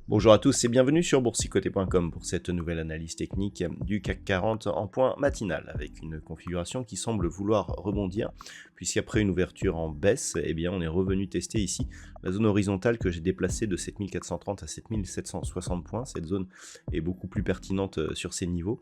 Bonjour à tous et bienvenue sur boursicoté.com pour cette nouvelle analyse technique du CAC 40 en point matinal avec une configuration qui semble vouloir rebondir puisqu'après une ouverture en baisse, on est revenu tester ici la zone horizontale que j'ai déplacée de 7430 à 7760 points. Cette zone est beaucoup plus pertinente sur ces niveaux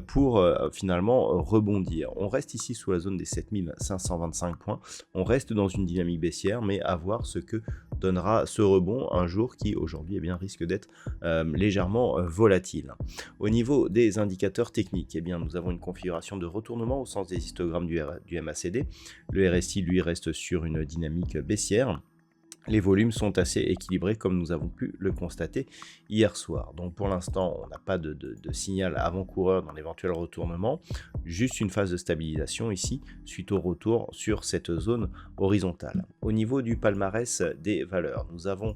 pour finalement rebondir. On reste ici sous la zone des 7525 points, on reste dans une dynamique baissière mais à voir ce que donnera ce rebond un jour qui aujourd'hui risque d'être légèrement volatile. Au niveau des indicateurs techniques, nous avons une configuration de retournement au sens des histogrammes du MACD. Le RSI lui reste sur une dynamique baissière. Les volumes sont assez équilibrés comme nous avons pu le constater hier soir. Donc pour l'instant, on n'a pas de signal avant-coureur dans l'éventuel retournement, juste une phase de stabilisation ici suite au retour sur cette zone horizontale. Au niveau du palmarès des valeurs, nous avons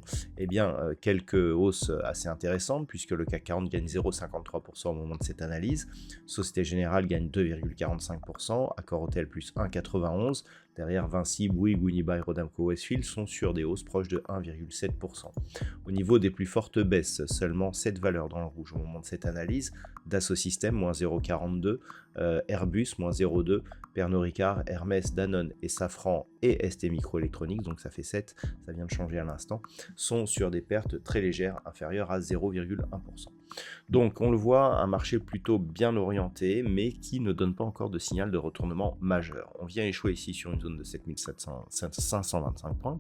quelques hausses assez intéressantes puisque le CAC 40 gagne 0,53% au moment de cette analyse, Société Générale gagne 2,45%, Accor Hôtel plus 1,91%, derrière Vinci, Bouygues, Unibail, Rodamco, Westfield sont sur des hausses proches de 1,7%. Au niveau des plus fortes baisses, seulement 7 valeurs dans le rouge au moment de cette analyse. Dassault Systèmes, moins 0,42, Airbus, moins 0,2, Pernod Ricard, Hermès, Danone et Safran et ST Microelectronics, donc ça fait 7, ça vient de changer à l'instant, sont sur des pertes très légères, inférieures à 0,1%. Donc on le voit, un marché plutôt bien orienté, mais qui ne donne pas encore de signal de retournement majeur. On vient échouer ici sur une zone de 7525 points,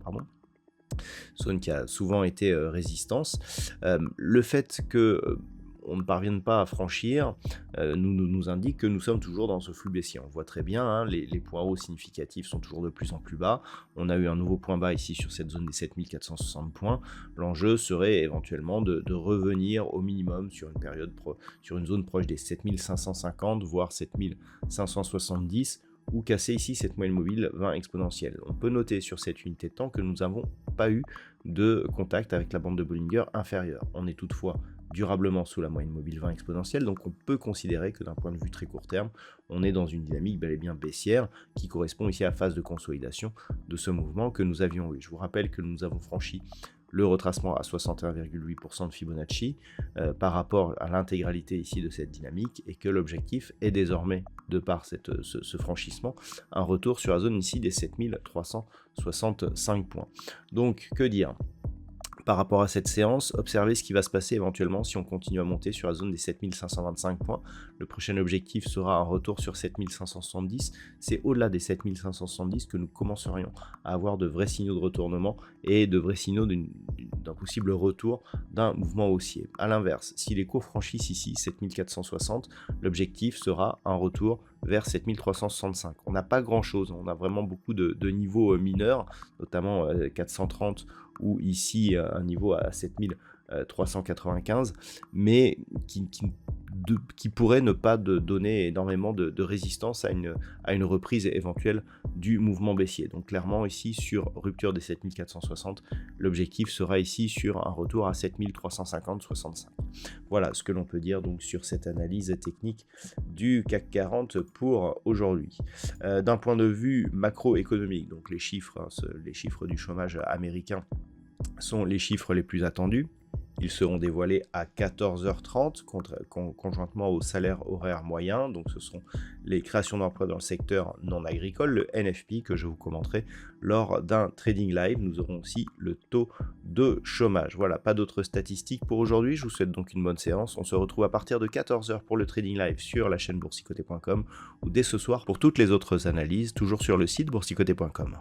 zone qui a souvent été résistance. Le fait que on ne parvienne pas à franchir, nous indique que nous sommes toujours dans ce flux baissier. On voit très bien, les points hauts significatifs sont toujours de plus en plus bas. On a eu un nouveau point bas ici sur cette zone des 7460 points. L'enjeu serait éventuellement de revenir au minimum sur une période sur une zone proche des 7550, voire 7570, ou casser ici cette moyenne mobile 20 exponentielle. On peut noter sur cette unité de temps que nous n'avons pas eu de contact avec la bande de Bollinger inférieure. On est toutefois durablement sous la moyenne mobile 20 exponentielle, donc on peut considérer que d'un point de vue très court terme, on est dans une dynamique bel et bien baissière qui correspond ici à la phase de consolidation de ce mouvement que nous avions eu. Je vous rappelle que nous avons franchi le retracement à 61,8% de Fibonacci par rapport à l'intégralité ici de cette dynamique et que l'objectif est désormais, de par ce franchissement, un retour sur la zone ici des 7365 points. Donc que dire ? Par rapport à cette séance, observez ce qui va se passer éventuellement si on continue à monter sur la zone des 7525 points. Le prochain objectif sera un retour sur 7570. C'est au-delà des 7570 que nous commencerions à avoir de vrais signaux de retournement et de vrais signaux d'un possible retour d'un mouvement haussier. A l'inverse, si les cours franchissent ici 7460, l'objectif sera un retour vers 7365. On n'a pas grand chose, on a vraiment beaucoup de niveaux mineurs, notamment 430 ou ici un niveau à 7395, mais qui pourrait ne pas donner énormément de résistance à une reprise éventuelle du mouvement baissier. Donc clairement ici sur rupture des 7460, l'objectif sera ici sur un retour à 7350-65. Voilà ce que l'on peut dire donc sur cette analyse technique du CAC 40 pour aujourd'hui. D'un point de vue macroéconomique, donc les chiffres du chômage américain sont les chiffres les plus attendus. Ils seront dévoilés à 14h30 conjointement au salaire horaire moyen. Donc ce sont les créations d'emplois dans le secteur non agricole, le NFP, que je vous commenterai lors d'un trading live. Nous aurons aussi le taux de chômage. Voilà, pas d'autres statistiques pour aujourd'hui. Je vous souhaite donc une bonne séance. On se retrouve à partir de 14h pour le trading live sur la chaîne boursicoté.com ou dès ce soir pour toutes les autres analyses, toujours sur le site boursicoté.com.